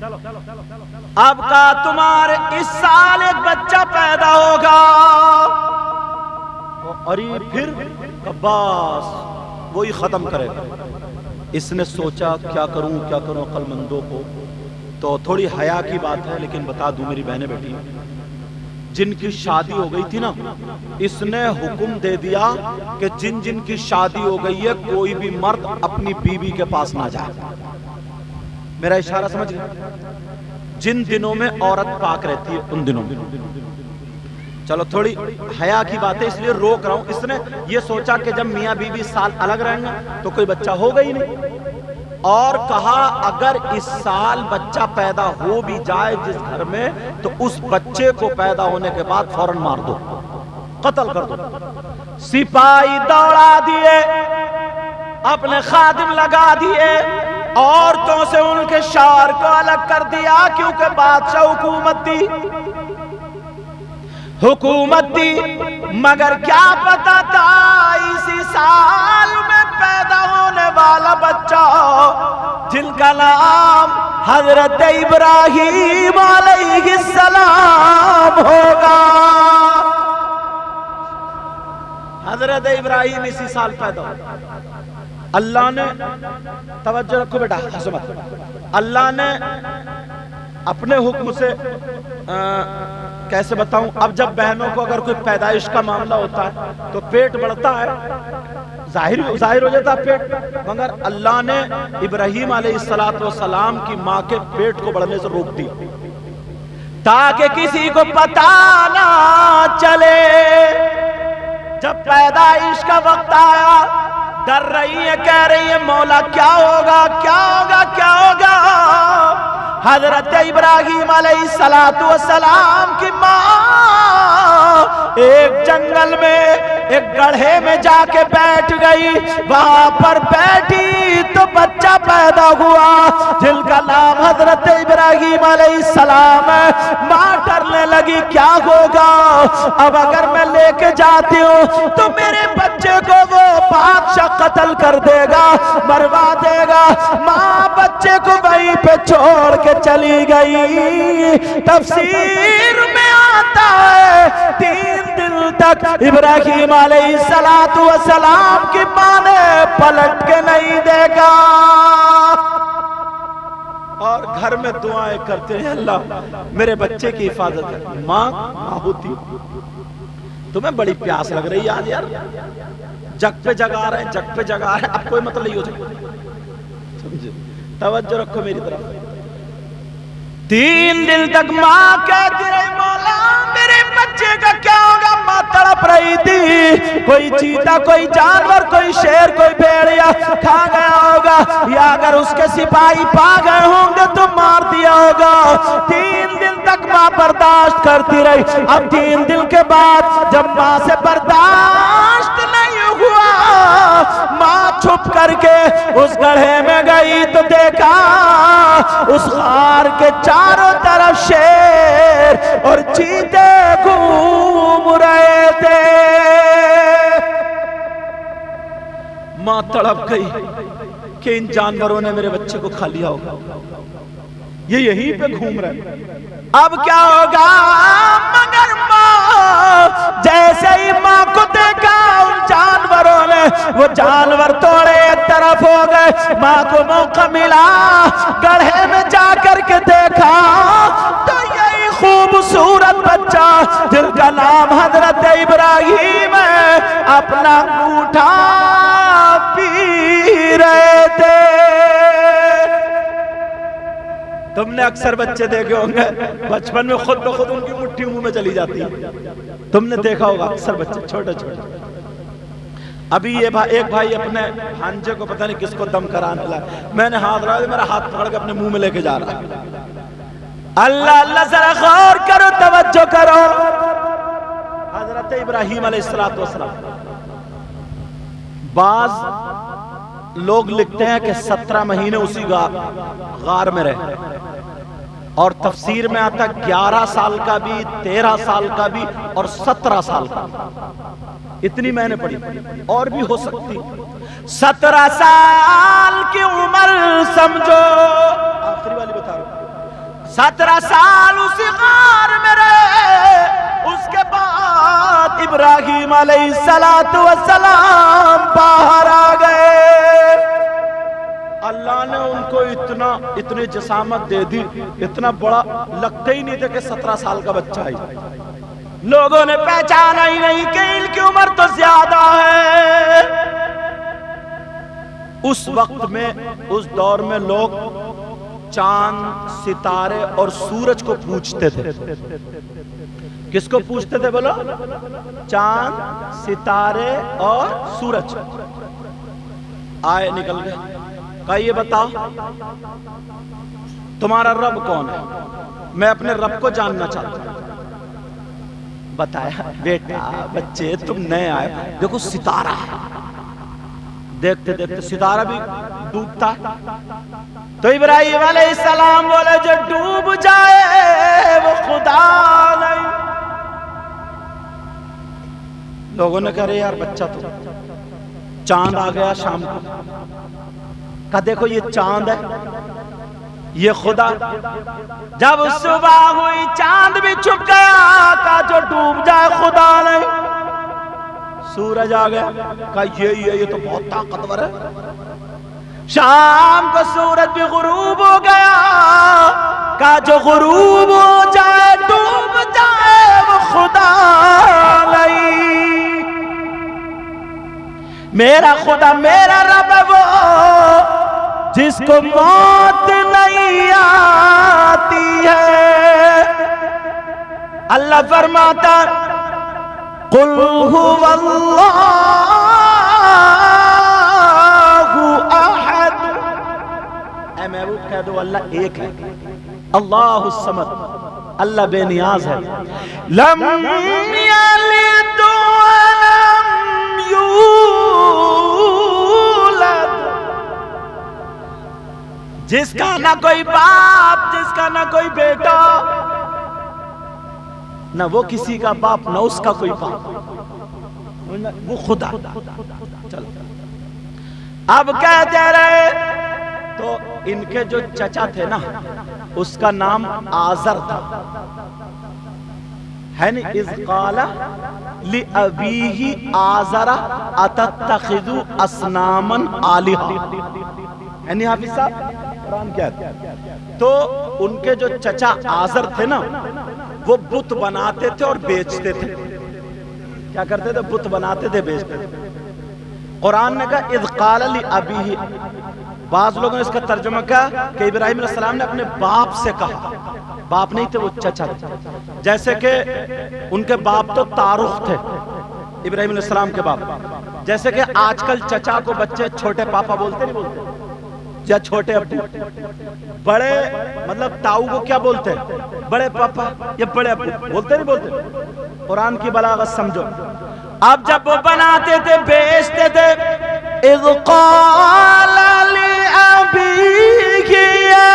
اب کا تمہارے اس سال ایک بچہ پیدا ہوگا، اور یہ پھر بس وہی ختم کرے گا۔ اس نے سوچا کیا کروں عقل مندوں کو، تو تھوڑی حیا کی بات ہے لیکن بتا دوں میری بہنیں بیٹی، جن کی شادی ہو گئی تھی نا، اس نے حکم دے دیا کہ جن جن کی شادی ہو گئی ہے کوئی بھی مرد اپنی بیوی کے پاس نہ جائے۔ میرا اشارہ سمجھ گئے؟ جن دنوں میں عورت پاک رہتی ہے ان دنوں میں۔ چلو تھوڑی حیا کی بات ہے اس لیے روک رہا ہوں۔ اس نے یہ سوچا کہ جب میاں بیوی سال الگ رہیں گے تو کوئی بچہ ہوگا ہی نہیں، اور کہا اگر اس سال بچہ پیدا ہو بھی جائے جس گھر میں، تو اس بچے کو پیدا ہونے کے بعد فوراً مار دو، قتل کر دو۔ سپاہی دوڑا دیے، اپنے خادم لگا دیے، عورتوں سے ان کے شوہر کو الگ کر دیا، کیونکہ بادشاہ حکومت دی، مگر کیا پتا تھا اسی سال میں پیدا ہونے والا بچہ جن کا نام حضرت ابراہیم علیہ السلام ہوگا۔ حضرت ابراہیم اسی سال پیدا ہوگا۔ اللہ نے، توجہ رکھو بیٹا، اللہ نے اپنے حکم سے، کیسے بتاؤں، اب جب بہنوں کو اگر کوئی پیدائش کا معاملہ ہوتا ہے تو پیٹ بڑھتا ہے، ظاہر ہو جاتا ہے پیٹ، مگر اللہ نے ابراہیم علیہ السلام کی ماں کے پیٹ کو بڑھنے سے روک دیا تاکہ کسی کو پتا نہ چلے۔ جب پیدائش کا وقت آیا، ڈر رہی ہے، کہہ رہی ہے مولا کیا ہوگا کیا ہوگا کیا ہوگا۔ حضرت ابراہیم علیہ السلام کی ماں ایک جنگل میں ایک گڑھے میں جا کے بیٹھ گئی، وہاں پر بیٹھی تو بچہ پیدا ہوا جن کا نام حضرت ابراہیم علیہ السلام ہے۔ ماں ڈرنے لگی کیا ہوگا، اب اگر میں لے کے جاتی ہوں تو میرے بچے کو وہ بادشاہ قتل کر دے گا، مروا دے گا۔ ماں بچے کو وہیں پہ چھوڑ کے چلی گئی۔ تفسیر میں آتا ہے 3 دن تک ابراہیم علیہ السلام کی ماں نے پلٹ کے نہیں دیکھا، اور گھر میں دعائیں کرتے ہیں اللہ میرے بچے کی حفاظت ہے۔ ماں ہوتی، تمہیں بڑی پیاس لگ رہی ہے آج یار، جگ پہ جگا رہے ہیں، اب کوئی مطلب نہیں ہو جائے۔ توجہ رکھو میری طرف۔ 3 دن تک ماں کہتی رہی مولا میرے بچے کا کیا ہوگا۔ ماں تڑپ رہی تھی، کوئی چیتا، کوئی جانور، کوئی شیر، کوئی بھیڑیا کھا گیا ہوگا، یا اگر اس کے سپاہی پا گئے ہوں گے تو مار دیا ہوگا۔ 3 دن تک ماں برداشت کرتی رہی۔ اب 3 دن کے بعد جب ماں سے برداشت نہیں ہوا، ماں چھپ کر کے اس گڑھے میں گئی تو دیکھا اس غار کے چاروں طرف شیر اور چیتے گھوم رہے تھے۔ ماں تڑپ گئی کہ ان جانوروں نے میرے بچے کو کھا لیا ہوگا، یہ یہیں پہ گھوم رہے، اب کیا ہوگا۔ مگر ماں جیسے ہی ماں کو دیکھا ان جانوروں نے، وہ جانور توڑے ایک طرف ہو گئے۔ ماں کو موقع ملا گڑھے میں جا کر کے دیکھا تو یہی خوبصورت بچہ جن کا نام حضرت ابراہیم ہے اپنا انگوٹھا پی رہے تھے۔ تم نے اکثر بچے دیکھے ہوں گے بچپن میں خود بخود ان کی مٹھی منہ میں چلی جاتی ہے، تم نے دیکھا ہوگا اکثر بچے چھوٹے چھوٹے۔ ابھی یہ ایک بھائی اپنے بھانجے کو پتہ نہیں کس کو دم کرانے لگا، میں نے ہاتھ رہا، میرا ہاتھ پکڑ کے اپنے منہ میں لے کے جا رہا۔ اللہ اللہ ذرا غور کرو، توجہ کرو۔ حضرت ابراہیم علیہ السلام، بعض لوگ لکھتے ہیں کہ 17 مہینے اسی غار میں رہے، اور تفسیر میں آتا 11 سال کا بھی، 13 سال کا بھی اور 17 سال کا، اتنی میں نے پڑھی، اور بھی ہو سکتی۔ 17 سال کی عمر سمجھو، آخری والی بتا رہا ہوں، 17 سال اسی غار میں رہے، اس کے بعد ابراہیم علیہ السلام باہر آ گئے۔ اللہ نے ان کو اتنی جسامت دے دی، اتنا بڑا لگتا ہی نہیں تھا کہ 17 سال کا بچہ ہے۔ لوگوں نے پہچانا ہی نہیں کہ ان کی عمر تو زیادہ ہے۔ اس وقت میں، اس دور میں لوگ چاند، ستارے اور سورج کو پوجتے تھے۔ کس کو پوجتے تھے بولو؟ چاند، ستارے اور سورج۔ آئے نکل گئے، کہا یہ بتاؤ تمہارا رب کون ہے؟ میں اپنے رب کو جاننا چاہتا ہوں۔ بتایا بیٹا بچے تم نئے آئے، دیکھو ستارہ ہے، دیکھتے دیکھتے ستارہ بھی ڈوبتا ہے۔ تو ابراہیم علیہ السلام بولے جو ڈوب جائے وہ خدا نہیں۔ لوگوں نے کہا یار بچہ تو، چاند آ گیا شام کو، کہا دیکھو یہ چاند ہے، یہ خدا۔ جب صبح ہوئی چاند بھی چھپ گیا، کہا جو ڈوب جائے خدا نہیں۔ سورج آ گیا، کہا یہ تو بہت طاقتور ہے۔ شام کو سورج بھی غروب ہو گیا، کہا جو غروب ہو جائے ڈوب جائے وہ خدا نہیں۔ میرا خدا میرا رب ہے وہ جس کو موت نہیں آتی ہے۔ اللہ فرماتا قل هو اللہ احد، اے محبوب کہہ دو اللہ ایک ہے، اللہ الصمد، اللہ بے نیاز ہے، لم یلد ولم یولد، جس کا نہ کوئی باپ، جس کا نہ کوئی بیٹا، نہ وہ کسی کا باپ نہ اس کا کوئی باپ، وہ خدا۔ چلو اب کہتے رہے، تو ان کے جو چچا تھے نا اس کا نام آزر تھا، ہے نا؟ اذ قال لأبیہ آزر اتتخذ اصناما آلہہ، یعنی حافظ صاحب قرآن کیا ہے؟ تو ان کے جو چچا آزر تھے نا وہ بت بناتے تھے اور بیچتے تھے۔ کیا کرتے تھے؟ بت بناتے تھے، بیچتے تھے۔ قرآن نے کہا اذ قال لأبیہ، بعض لوگوں نے اس کا ترجمہ کہا کہ ابراہیم علیہ السلام نے اپنے باپ سے کہا، باپ نہیں تھے وہ چچا تھے، جیسے کہ ان کے باپ تو تارخ تھے ابراہیم علیہ السلام کے باپ، جیسے کہ آج کل چچا کو بچے چھوٹے پاپا بولتے نہیں بولتے، یا چھوٹے ابو، بڑے مطلب تاؤ کو کیا بولتے ہیں؟ بڑے پاپا یا بڑے ابو بولتے نہیں بولتے؟ قرآن کی بلاغت سمجھو۔ اب جب وہ بناتے تھے بیچتے تھے، اذ قال لأبیہ یا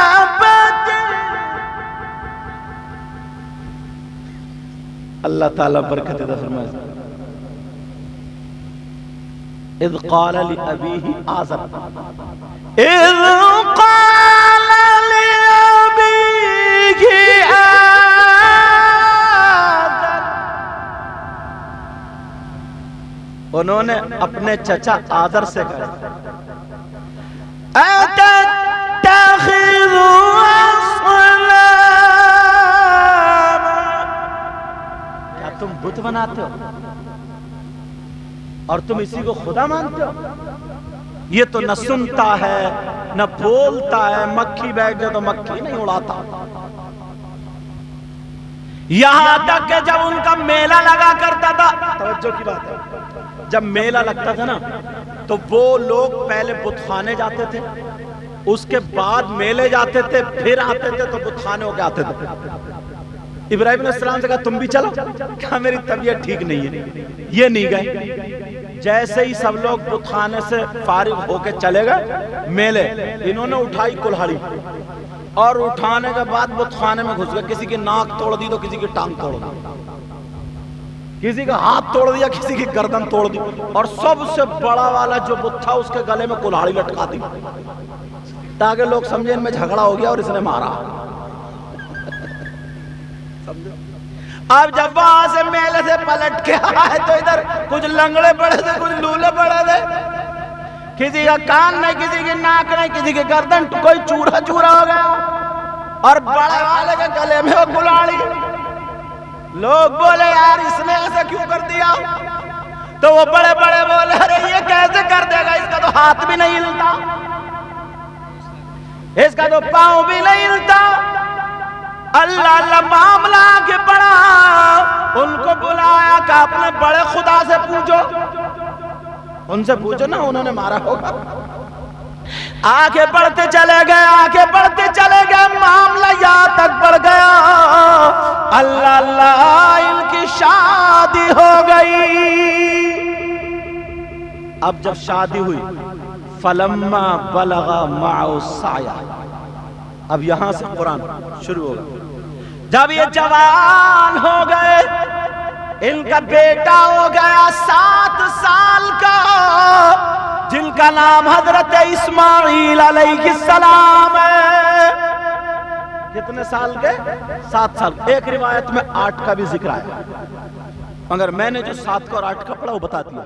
ابت، اللہ تعالیٰ برکت عطا فرمائے، اذ قال لأبیہ آزر، اذ قال لأبیہ آزر، انہوں نے اپنے چچا آزر سے کہا اتتخذ اصناما، کیا تم بت بناتے ہو اور تم اسی کو خدا مانتے ہو؟ یہ تو نہ سنتا ہے نہ بولتا ہے، مکھی بیٹھ جائے تو مکھی نہیں اڑاتا۔ یہاں تک کہ جب ان کا میلہ لگا کرتا تھا، توجہ کی بات ہے، جب میلہ لگتا تھا نا تو وہ لوگ پہلے بت خانے جاتے تھے، اس کے بعد میلے جاتے تھے، پھر آتے تھے تو بت خانے ہو کے آتے تھے۔ ابراہیم علیہ السلام سے کہا تم بھی چلو، کہا میری طبیعت ٹھیک نہیں ہے، یہ نہیں گئے۔ جیسے ہی سب لوگ بت خانے سے فارغ ہو کے چلے گئے میلے، انہوں نے اٹھائی کلہاڑی، اور اٹھانے کے بعد بت خانے میں گھس گئے، کسی کی ناک توڑ دی تو کسی کی ٹانگ توڑ دی، کسی کا ہاتھ توڑ دیا، کسی کی گردن توڑ دی، اور سب سے بڑا والا جو بت تھا اس کے گلے میں کلہاڑی لٹکا دی۔ تاکہ لوگ سمجھیں ان میں جھگڑا ہو گیا اور اس نے مارا. اب جب وہاں سے میلے سے پلٹ کے آئے تو ادھر کچھ لنگڑے پڑے تھے, کچھ لولے پڑے تھے, کسی کا کان نہیں, کسی کی ناک نہیں, کسی کی گردن کوئی چورا چورا ہو گیا, اور بڑے والے کے گلے میں وہ کلاڑی. لوگ بولے یار اس نے ایسا کیوں کر دیا؟ تو وہ بڑے بڑے بولے ارے یہ کیسے کر دے گا, اس کا تو ہاتھ بھی نہیں ہلتا, اس کا تو پاؤں بھی نہیں ہلتا. اللہ اللہ معاملہ آگے بڑھا, ان کو بلایا کہ اپنے بڑے خدا سے پوچھو, ان سے پوچھو نا, انہوں نے مارا ہوگا. آگے بڑھتے چلے گئے, آگے بڑھتے چلے گئے, معاملہ یہاں تک بڑھ گیا, اللہ اللہ ان کی شادی ہو گئی. اب جب شادی ہوئی, فلما بلغ معه السعی, اب یہاں سے قرآن شروع ہو گیا. جب یہ جوان ہو گئے, ان کا بیٹا ہو گیا 7 سال کا, جن کا نام حضرت اسماعیل علیہ السلام ہے. کتنے سال کے؟ 7 سال. ایک روایت میں 8 کا بھی ذکر آیا, مگر میں نے جو 7 کا اور 8 کا پڑھا وہ بتا دیا.